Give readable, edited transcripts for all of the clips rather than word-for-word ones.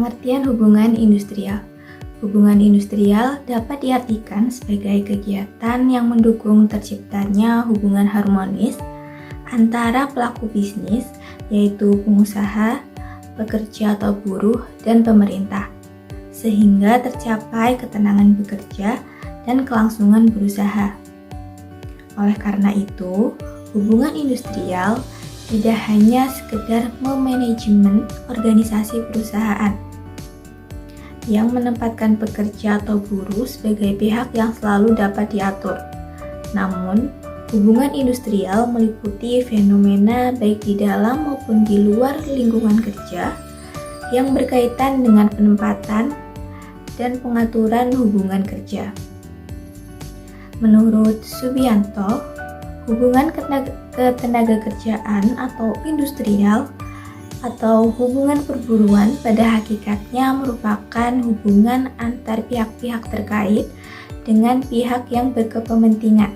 Pengertian hubungan industrial. Hubungan industrial dapat diartikan sebagai kegiatan yang mendukung terciptanya hubungan harmonis antara pelaku bisnis, yaitu pengusaha, pekerja atau buruh, dan pemerintah, sehingga tercapai ketenangan bekerja dan kelangsungan berusaha. Oleh karena itu, hubungan industrial tidak hanya sekedar memanajemen organisasi perusahaan yang menempatkan pekerja atau buruh sebagai pihak yang selalu dapat diatur. Namun, hubungan industrial meliputi fenomena baik di dalam maupun di luar lingkungan kerja yang berkaitan dengan penempatan dan pengaturan hubungan kerja. Menurut Subianto, hubungan ketenaga kerjaan atau industrial atau hubungan perburuan pada hakikatnya merupakan hubungan antar pihak-pihak terkait dengan pihak yang berkepentingan,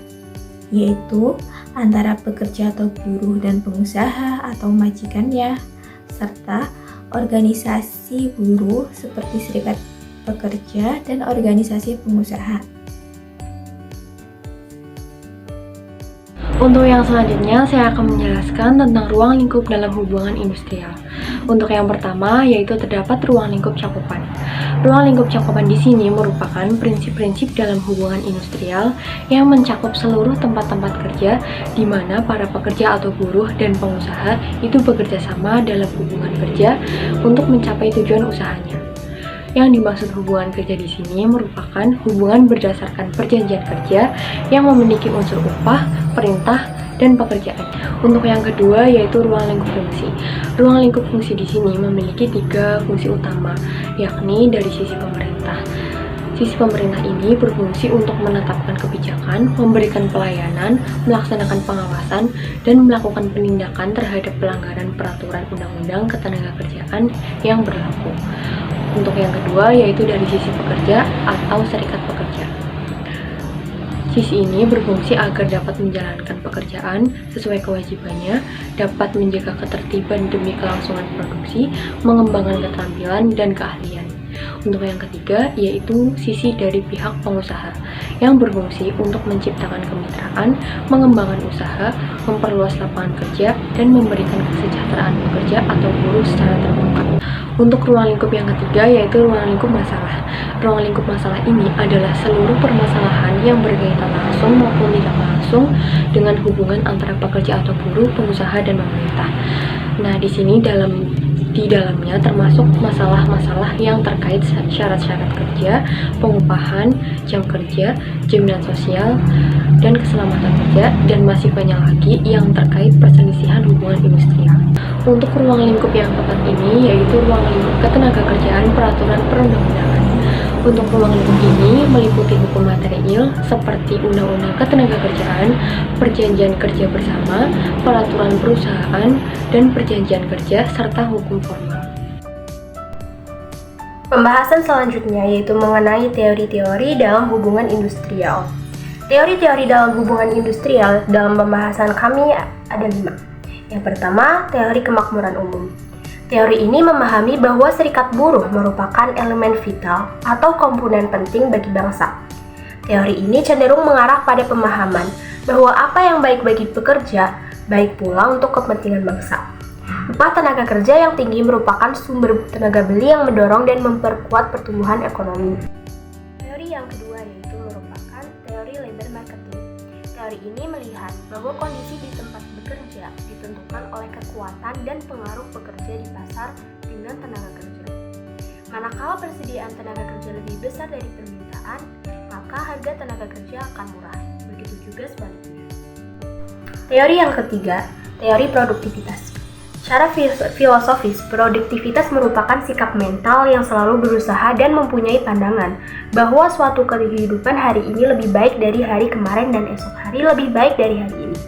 yaitu antara pekerja atau buruh dan pengusaha atau majikannya, serta organisasi buruh seperti serikat pekerja dan organisasi pengusaha. Untuk yang selanjutnya, saya akan menjelaskan tentang ruang lingkup dalam hubungan industrial. Untuk yang pertama, yaitu terdapat ruang lingkup cakupan. Ruang lingkup cakupan di sini merupakan prinsip-prinsip dalam hubungan industrial yang mencakup seluruh tempat-tempat kerja di mana para pekerja atau buruh dan pengusaha itu bekerja sama dalam hubungan kerja untuk mencapai tujuan usahanya. Yang dimaksud hubungan kerja di sini merupakan hubungan berdasarkan perjanjian kerja yang memiliki unsur upah, perintah, dan pekerjaan. Untuk yang kedua yaitu ruang lingkup fungsi. Ruang lingkup fungsi di sini memiliki 3 fungsi utama, yakni dari sisi pemerintah. Sisi pemerintah ini berfungsi untuk menetapkan kebijakan, memberikan pelayanan, melaksanakan pengawasan, dan melakukan penindakan terhadap pelanggaran peraturan undang-undang ketenagakerjaan yang berlaku. Untuk yang kedua yaitu dari sisi pekerja atau serikat pekerja. Sisi ini berfungsi agar dapat menjalankan pekerjaan sesuai kewajibannya, dapat menjaga ketertiban demi kelangsungan produksi, mengembangkan keterampilan dan keahlian. Untuk yang ketiga yaitu sisi dari pihak pengusaha yang berfungsi untuk menciptakan kemitraan, mengembangkan usaha, memperluas lapangan kerja, dan memberikan kesejahteraan pekerja atau buruh secara terbuka. Untuk ruang lingkup yang ketiga yaitu ruang lingkup masalah. Ruang lingkup masalah ini adalah seluruh permasalahan yang berkaitan langsung maupun tidak langsung dengan hubungan antara pekerja atau buruh, pengusaha, dan pemerintah. Nah, di sini di dalamnya termasuk masalah-masalah yang terkait syarat-syarat kerja, pengupahan, jam kerja, jaminan sosial, dan keselamatan kerja, dan masih banyak lagi yang terkait perselisihan hubungan industrial. Untuk ruang lingkup yang keempat ini yaitu ruang lingkup ketenagakerjaan peraturan perundang-undangan. Untuk ruang lingkup ini meliputi hukum material seperti Undang-Undang Ketenagakerjaan, Perjanjian Kerja Bersama, Peraturan Perusahaan, dan Perjanjian Kerja, serta hukum formal. Pembahasan selanjutnya yaitu mengenai teori-teori dalam hubungan industrial. Teori-teori dalam hubungan industrial dalam pembahasan kami ada 5. Yang pertama, teori kemakmuran umum. Teori ini memahami bahwa serikat buruh merupakan elemen vital atau komponen penting bagi bangsa. Teori ini cenderung mengarah pada pemahaman bahwa apa yang baik bagi pekerja, baik pula untuk kepentingan bangsa. Upah tenaga kerja yang tinggi merupakan sumber tenaga beli yang mendorong dan memperkuat pertumbuhan ekonomi. Teori yang kedua yaitu merupakan teori labor marketing. Teori ini melihat bahwa kondisi di tempat bekerja ditentukan oleh kekuatan dan pengaruh pekerja di pasar dengan tenaga kerja. Manakala persediaan tenaga kerja lebih besar dari permintaan, maka harga tenaga kerja akan murah. Begitu juga sebaliknya. Teori yang ketiga, teori produktivitas. Secara filosofis, produktivitas merupakan sikap mental yang selalu berusaha dan mempunyai pandangan bahwa suatu kehidupan hari ini lebih baik dari hari kemarin dan esok hari lebih baik dari hari ini.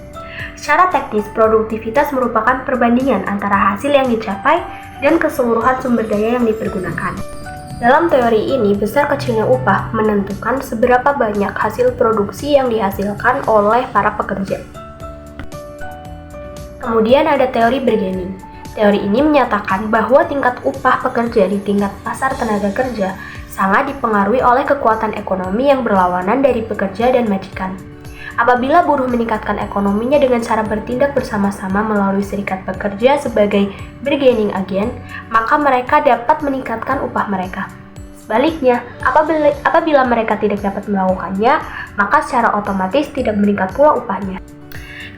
Secara teknis, produktivitas merupakan perbandingan antara hasil yang dicapai dan keseluruhan sumber daya yang dipergunakan. Dalam teori ini, besar kecilnya upah menentukan seberapa banyak hasil produksi yang dihasilkan oleh para pekerja. Kemudian ada teori bargaining. Teori ini menyatakan bahwa tingkat upah pekerja di tingkat pasar tenaga kerja sangat dipengaruhi oleh kekuatan ekonomi yang berlawanan dari pekerja dan majikan. Apabila buruh meningkatkan ekonominya dengan cara bertindak bersama-sama melalui serikat pekerja sebagai bargaining agent, maka mereka dapat meningkatkan upah mereka. Sebaliknya, apabila mereka tidak dapat melakukannya, maka secara otomatis tidak meningkat pula upahnya.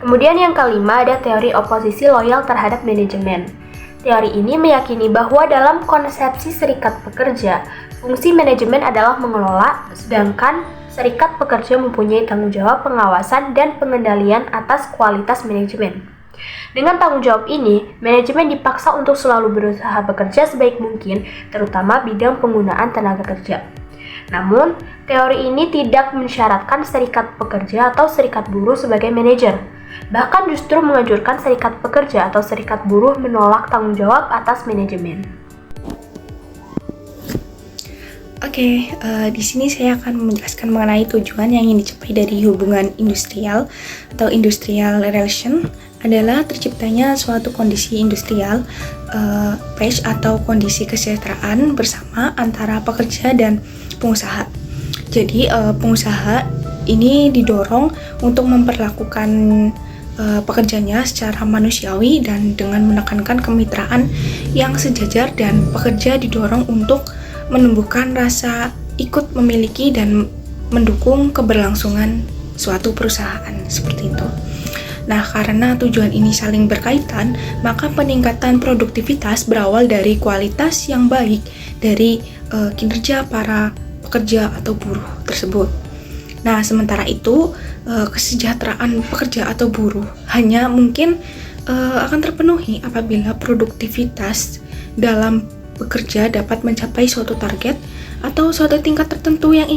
Kemudian yang kelima ada teori oposisi loyal terhadap manajemen. Teori ini meyakini bahwa dalam konsepsi serikat pekerja, fungsi manajemen adalah mengelola, sedangkan serikat pekerja mempunyai tanggung jawab pengawasan dan pengendalian atas kualitas manajemen. Dengan tanggung jawab ini, manajemen dipaksa untuk selalu berusaha bekerja sebaik mungkin, terutama bidang penggunaan tenaga kerja. Namun, teori ini tidak mensyaratkan serikat pekerja atau serikat buruh sebagai manajer. Bahkan justru menganjurkan serikat pekerja atau serikat buruh menolak tanggung jawab atas manajemen. Oke, di sini saya akan menjelaskan mengenai tujuan yang ingin dicapai dari hubungan industrial atau industrial relation adalah terciptanya suatu kondisi industrial peace atau kondisi kesejahteraan bersama antara pekerja dan pengusaha. Jadi pengusaha ini didorong untuk memperlakukan pekerjanya secara manusiawi dan dengan menekankan kemitraan yang sejajar, dan pekerja didorong untuk menumbuhkan rasa ikut memiliki dan mendukung keberlangsungan suatu perusahaan seperti itu. Nah, karena tujuan ini saling berkaitan, maka peningkatan produktivitas berawal dari kualitas yang baik dari kinerja para pekerja atau buruh tersebut. Nah, sementara itu kesejahteraan pekerja atau buruh hanya mungkin akan terpenuhi apabila produktivitas dalam bekerja dapat mencapai suatu target atau suatu tingkat tertentu yang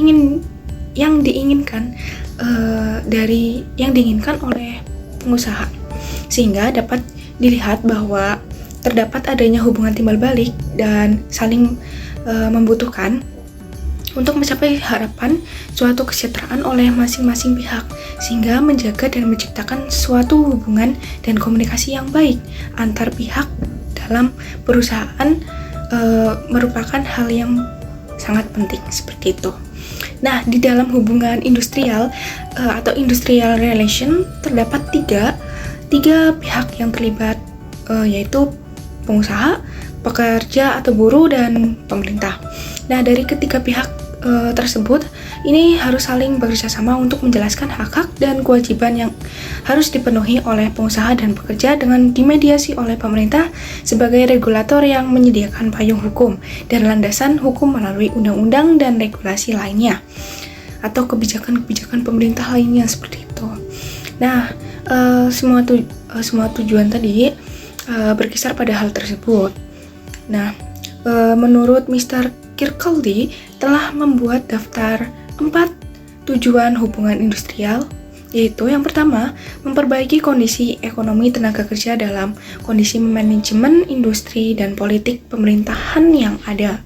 diinginkan oleh pengusaha, sehingga dapat dilihat bahwa terdapat adanya hubungan timbal balik dan saling membutuhkan untuk mencapai harapan suatu kesejahteraan oleh masing-masing pihak, sehingga menjaga dan menciptakan suatu hubungan dan komunikasi yang baik antar pihak dalam perusahaan merupakan hal yang sangat penting seperti itu. Nah, di dalam hubungan industrial atau industrial relation terdapat tiga pihak yang terlibat, yaitu pengusaha, pekerja atau buruh, dan pemerintah. Nah, dari ketiga pihak tersebut ini harus saling bekerja sama untuk menjelaskan hak-hak dan kewajiban yang harus dipenuhi oleh pengusaha dan pekerja dengan dimediasi oleh pemerintah sebagai regulator yang menyediakan payung hukum dan landasan hukum melalui undang-undang dan regulasi lainnya atau kebijakan-kebijakan pemerintah lainnya seperti itu. Nah, semua tujuan tadi berkisar pada hal tersebut. Nah, menurut Mr. Kirkcaldy telah membuat daftar 4 tujuan hubungan industrial, yaitu yang pertama, memperbaiki kondisi ekonomi tenaga kerja dalam kondisi manajemen industri dan politik pemerintahan yang ada.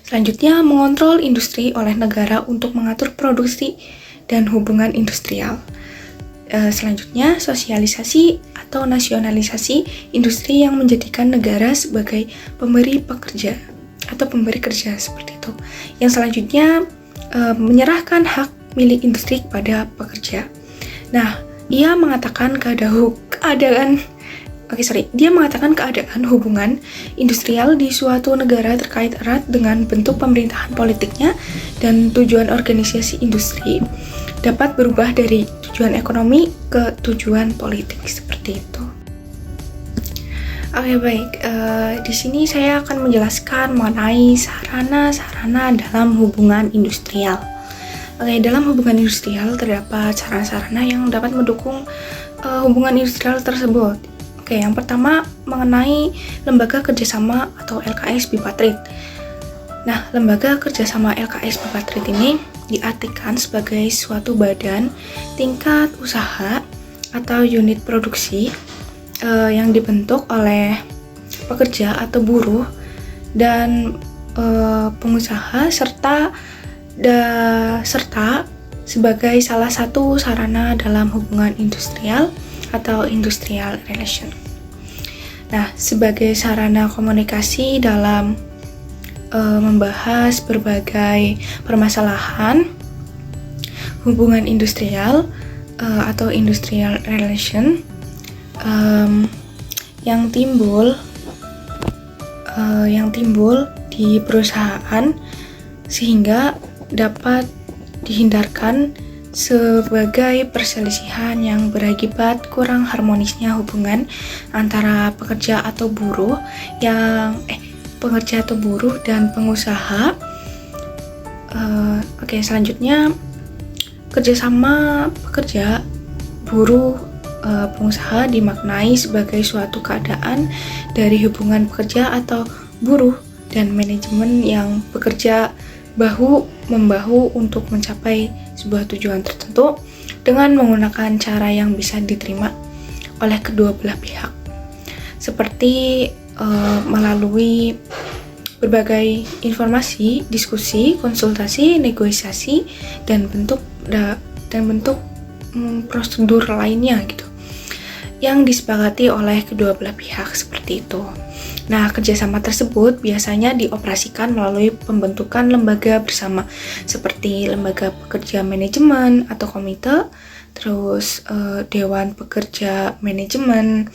Selanjutnya, mengontrol industri oleh negara untuk mengatur produksi dan hubungan industrial. Selanjutnya, sosialisasi atau nasionalisasi industri yang menjadikan negara sebagai pemberi pekerja atau pemberi kerja seperti itu. Yang selanjutnya, menyerahkan hak milik industri kepada pekerja. Nah, dia mengatakan keadaan hubungan industrial di suatu negara terkait erat dengan bentuk pemerintahan politiknya, dan tujuan organisasi industri dapat berubah dari tujuan ekonomi ke tujuan politik seperti itu. Oke, baik. Di sini saya akan menjelaskan mengenai sarana-sarana dalam hubungan industrial. Oke, dalam hubungan industrial terdapat sarana-sarana yang dapat mendukung hubungan industrial tersebut. Oke, yang pertama mengenai lembaga kerjasama atau LKS Bipartit. Nah, lembaga kerjasama LKS Bipartit ini diartikan sebagai suatu badan tingkat usaha atau unit produksi yang dibentuk oleh pekerja atau buruh dan pengusaha serta sebagai salah satu sarana dalam hubungan industrial atau industrial relation. Nah, sebagai sarana komunikasi dalam membahas berbagai permasalahan hubungan industrial atau industrial relation yang timbul di perusahaan, sehingga dapat dihindarkan sebagai perselisihan yang berakibat kurang harmonisnya hubungan antara pekerja atau buruh dan pengusaha. Selanjutnya kerjasama pekerja, buruh, pengusaha dimaknai sebagai suatu keadaan dari hubungan pekerja atau buruh dan manajemen yang bekerja bahu-membahu untuk mencapai sebuah tujuan tertentu dengan menggunakan cara yang bisa diterima oleh kedua belah pihak, seperti melalui berbagai informasi, diskusi, konsultasi, negosiasi, dan bentuk prosedur lainnya gitu, yang disepakati oleh kedua belah pihak seperti itu. Nah, kerjasama tersebut biasanya dioperasikan melalui pembentukan lembaga bersama, seperti lembaga pekerja manajemen atau komite, terus dewan pekerja manajemen,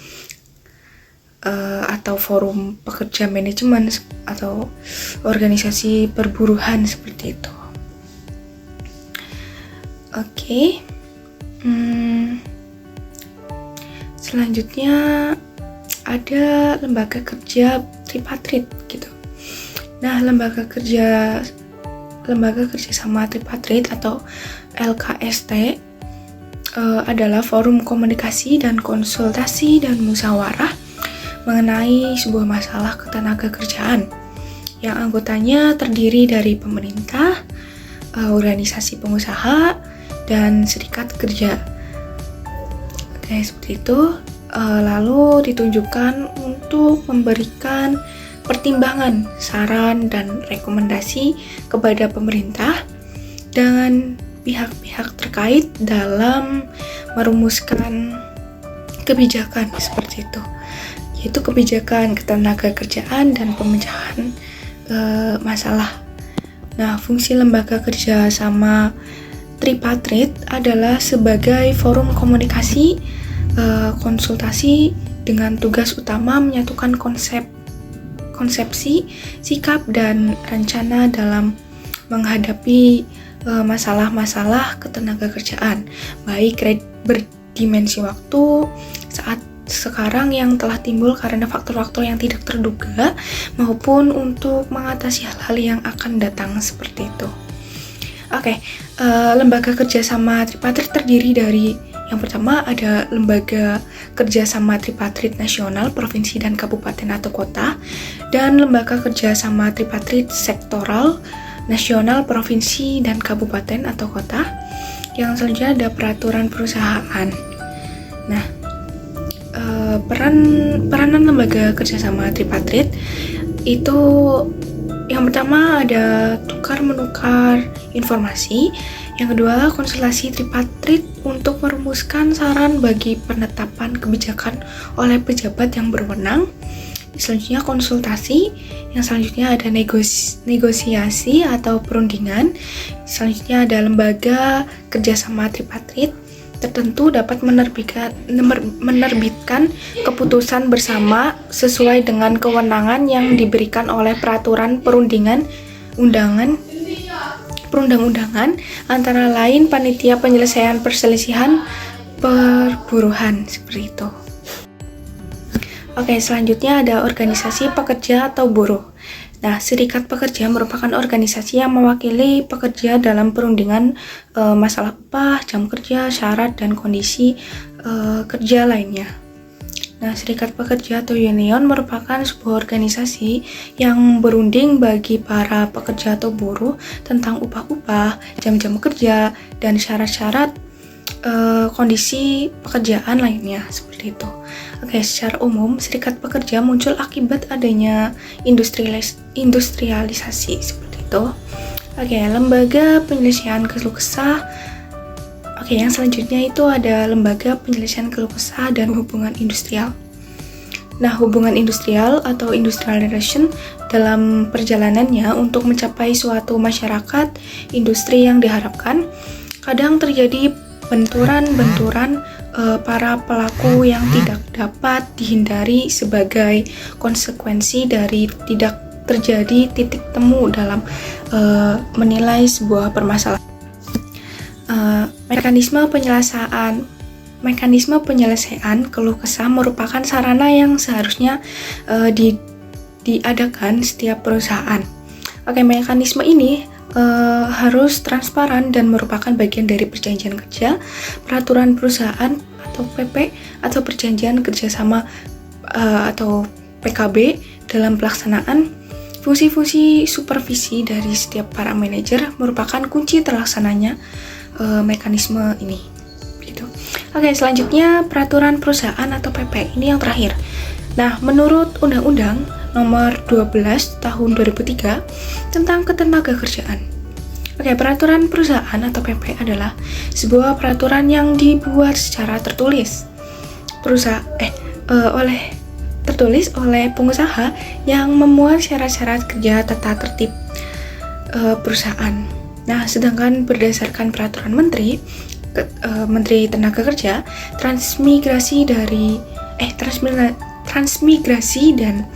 atau forum pekerja manajemen, atau organisasi perburuhan seperti itu. Selanjutnya ada lembaga kerja tripartit gitu. Nah, lembaga kerja sama tripartit atau LKST adalah forum komunikasi dan konsultasi dan musyawarah mengenai sebuah masalah ketenagakerjaan yang anggotanya terdiri dari pemerintah, organisasi pengusaha, dan serikat kerja. Seperti itu. Lalu ditunjukkan untuk memberikan pertimbangan, saran, dan rekomendasi kepada pemerintah dan pihak-pihak terkait dalam merumuskan kebijakan seperti itu, yaitu kebijakan ketenagakerjaan dan pemecahan masalah. Nah, fungsi lembaga kerja sama tripartit adalah sebagai forum komunikasi, konsultasi dengan tugas utama menyatukan konsepsi, sikap, dan rencana dalam menghadapi masalah-masalah ketenagakerjaan, baik berdimensi waktu saat sekarang yang telah timbul karena faktor-faktor yang tidak terduga, maupun untuk mengatasi hal-hal yang akan datang seperti itu. Lembaga kerjasama tripartit terdiri dari, yang pertama ada lembaga kerjasama tripartit nasional, provinsi dan kabupaten atau kota, dan lembaga kerjasama tripartit sektoral, nasional, provinsi dan kabupaten atau kota. Yang selanjutnya ada peraturan perusahaan. Nah, peranan lembaga kerjasama tripartit itu, yang pertama ada tukar menukar informasi, yang kedua konsultasi tripartit untuk merumuskan saran bagi penetapan kebijakan oleh pejabat yang berwenang, selanjutnya konsultasi, yang selanjutnya ada negosiasi atau perundingan, selanjutnya ada lembaga kerjasama tripartit tertentu dapat menerbitkan keputusan bersama sesuai dengan kewenangan yang diberikan oleh peraturan perundang-undangan, antara lain panitia penyelesaian perselisihan perburuhan seperti itu. Selanjutnya ada organisasi pekerja atau buruh. Nah, serikat pekerja merupakan organisasi yang mewakili pekerja dalam perundingan masalah upah, jam kerja, syarat, dan kondisi kerja lainnya. Nah, serikat pekerja atau union merupakan sebuah organisasi yang berunding bagi para pekerja atau buruh tentang upah-upah, jam-jam kerja, dan syarat-syarat kondisi pekerjaan lainnya seperti itu. Secara umum serikat pekerja muncul akibat adanya industrialisasi seperti itu. Lembaga penyelesaian keluh kesah. Yang selanjutnya itu ada lembaga penyelesaian keluh kesah dan hubungan industrial. Nah, hubungan industrial atau industrial relation dalam perjalanannya untuk mencapai suatu masyarakat industri yang diharapkan, kadang terjadi benturan-benturan para pelaku yang tidak dapat dihindari sebagai konsekuensi dari tidak terjadi titik temu dalam menilai sebuah permasalahan. Mekanisme penyelesaian keluh kesah merupakan sarana yang seharusnya diadakan setiap perusahaan. Mekanisme ini harus transparan dan merupakan bagian dari perjanjian kerja, peraturan perusahaan atau PP, atau perjanjian kerjasama atau PKB. Dalam pelaksanaan fungsi-fungsi supervisi dari setiap para manajer merupakan kunci terlaksananya mekanisme ini. Selanjutnya peraturan perusahaan atau PP, ini yang terakhir. Nah, menurut Undang-Undang Nomor 12 Tahun 2003 tentang Ketenagakerjaan. Peraturan perusahaan atau PP adalah sebuah peraturan yang dibuat secara tertulis oleh pengusaha yang memuat syarat-syarat kerja tata tertib perusahaan. Nah, sedangkan berdasarkan peraturan Menteri Tenaga Kerja, transmigrasi dan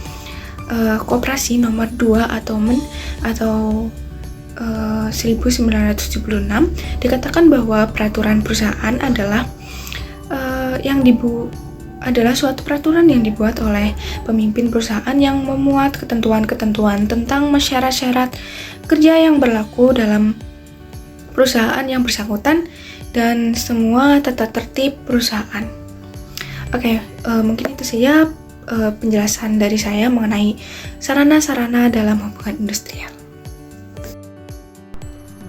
Koperasi Nomor 2 atau 1976 dikatakan bahwa peraturan perusahaan adalah suatu peraturan yang dibuat oleh pemimpin perusahaan yang memuat ketentuan-ketentuan tentang syarat-syarat kerja yang berlaku dalam perusahaan yang bersangkutan dan semua tata tertib perusahaan. Mungkin itu saja penjelasan dari saya mengenai sarana-sarana dalam hubungan industrial.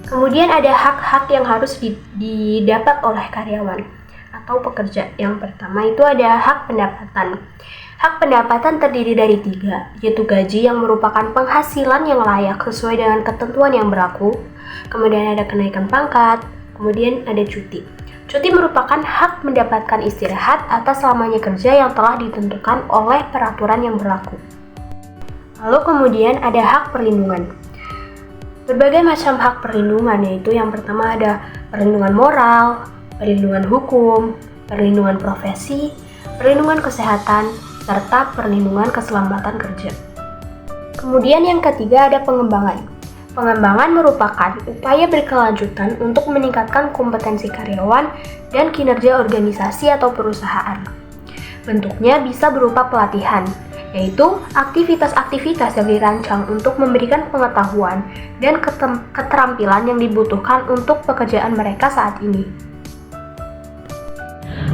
Kemudian ada hak-hak yang harus didapat oleh karyawan atau pekerja. Yang pertama itu ada hak pendapatan. Hak pendapatan terdiri dari 3, yaitu gaji yang merupakan penghasilan yang layak sesuai dengan ketentuan yang berlaku. Kemudian ada kenaikan pangkat, kemudian ada cuti. Cuti merupakan hak mendapatkan istirahat atas lamanya kerja yang telah ditentukan oleh peraturan yang berlaku. Lalu kemudian ada hak perlindungan. Berbagai macam hak perlindungan, yaitu yang pertama ada perlindungan moral, perlindungan hukum, perlindungan profesi, perlindungan kesehatan, serta perlindungan keselamatan kerja. Kemudian yang ketiga ada pengembangan. Pengembangan merupakan upaya berkelanjutan untuk meningkatkan kompetensi karyawan dan kinerja organisasi atau perusahaan. Bentuknya bisa berupa pelatihan, yaitu aktivitas-aktivitas yang dirancang untuk memberikan pengetahuan dan keterampilan yang dibutuhkan untuk pekerjaan mereka saat ini.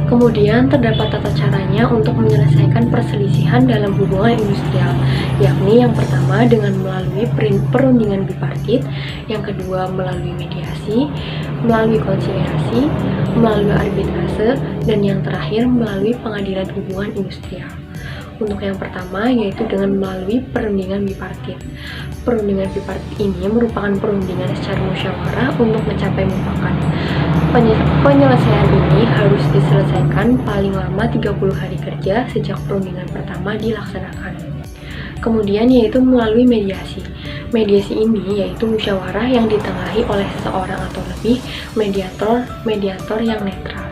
Kemudian terdapat tata caranya untuk menyelesaikan perselisihan dalam hubungan industrial, yakni yang pertama dengan melalui perundingan bipartit, yang kedua melalui mediasi, melalui konsiliasi, melalui arbitrase, dan yang terakhir melalui pengadilan hubungan industrial. Untuk yang pertama yaitu dengan melalui perundingan bipartit. Perundingan bipartit ini merupakan perundingan secara musyawarah untuk mencapai mufakat. Penyelesaian ini harus diselesaikan paling lama 30 hari kerja sejak perundingan pertama dilaksanakan. Kemudian yaitu melalui mediasi. Mediasi ini yaitu musyawarah yang ditengahi oleh seseorang atau lebih mediator yang netral.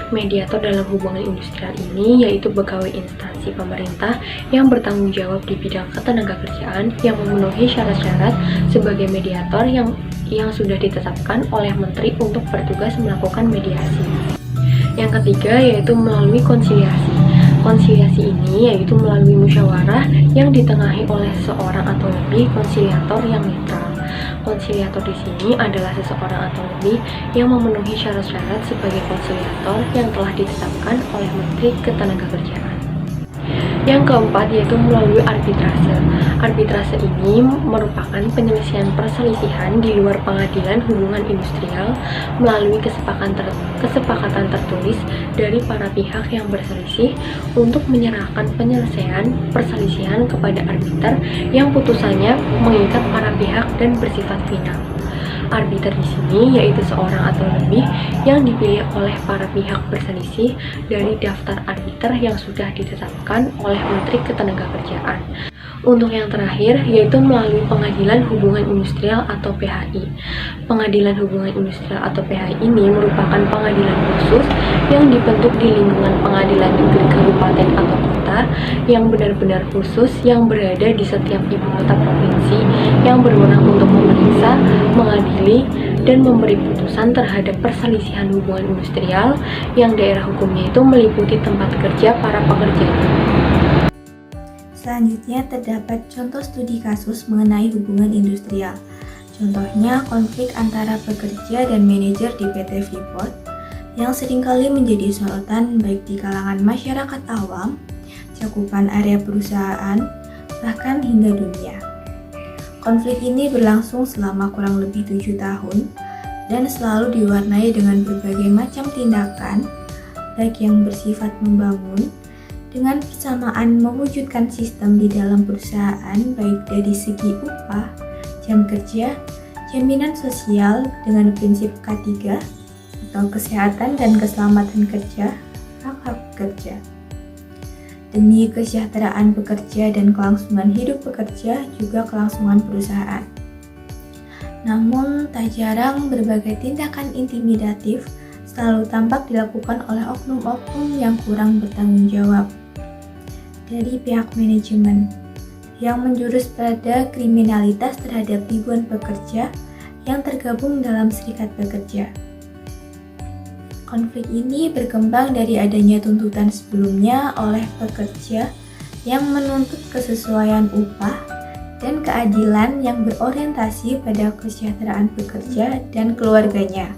Mediator dalam hubungan industrial ini yaitu pegawai instansi pemerintah yang bertanggung jawab di bidang ketenagakerjaan yang memenuhi syarat-syarat sebagai mediator yang sudah ditetapkan oleh menteri untuk bertugas melakukan mediasi. Yang ketiga yaitu melalui konsiliasi. Konsiliasi ini yaitu melalui musyawarah yang ditengahi oleh seorang atau lebih konsiliator yang netral. Konsiliator di sini adalah seseorang atau lebih yang memenuhi syarat-syarat sebagai konsiliator yang telah ditetapkan oleh Menteri Ketenagakerjaan. Yang keempat yaitu melalui arbitrase. Arbitrase ini merupakan penyelesaian perselisihan di luar pengadilan hubungan industrial melalui kesepakatan tertulis dari para pihak yang berselisih untuk menyerahkan penyelesaian perselisihan kepada arbiter yang putusannya mengikat para pihak dan bersifat final. Arbiter di sini yaitu seorang atau lebih yang dipilih oleh para pihak berselisih dari daftar arbiter yang sudah ditetapkan oleh Menteri Ketenagakerjaan. Untuk yang terakhir, yaitu melalui Pengadilan Hubungan Industrial atau PHI. Pengadilan Hubungan Industrial atau PHI ini merupakan pengadilan khusus yang dibentuk di lingkungan pengadilan negeri kabupaten atau kota yang benar-benar khusus yang berada di setiap ibu kota provinsi yang berwenang untuk memeriksa, mengadili, dan memberi putusan terhadap perselisihan hubungan industrial yang daerah hukumnya itu meliputi tempat kerja para pekerja. Selanjutnya terdapat contoh studi kasus mengenai hubungan industrial. Contohnya konflik antara pekerja dan manajer di PT Freeport yang seringkali menjadi sorotan baik di kalangan masyarakat awam, cakupan area perusahaan, bahkan hingga dunia. Konflik ini berlangsung selama kurang lebih 7 tahun dan selalu diwarnai dengan berbagai macam tindakan, baik yang bersifat membangun, dengan bersamaan mewujudkan sistem di dalam perusahaan baik dari segi upah, jam kerja, jaminan sosial dengan prinsip K3 atau kesehatan dan keselamatan kerja, hak-hak pekerja. Demi kesejahteraan pekerja dan kelangsungan hidup pekerja juga kelangsungan perusahaan. Namun tak jarang berbagai tindakan intimidatif selalu tampak dilakukan oleh oknum-oknum yang kurang bertanggung jawab dari pihak manajemen yang menjurus pada kriminalitas terhadap ribuan pekerja yang tergabung dalam serikat pekerja. Konflik ini berkembang dari adanya tuntutan sebelumnya oleh pekerja yang menuntut kesesuaian upah dan keadilan yang berorientasi pada kesejahteraan pekerja dan keluarganya.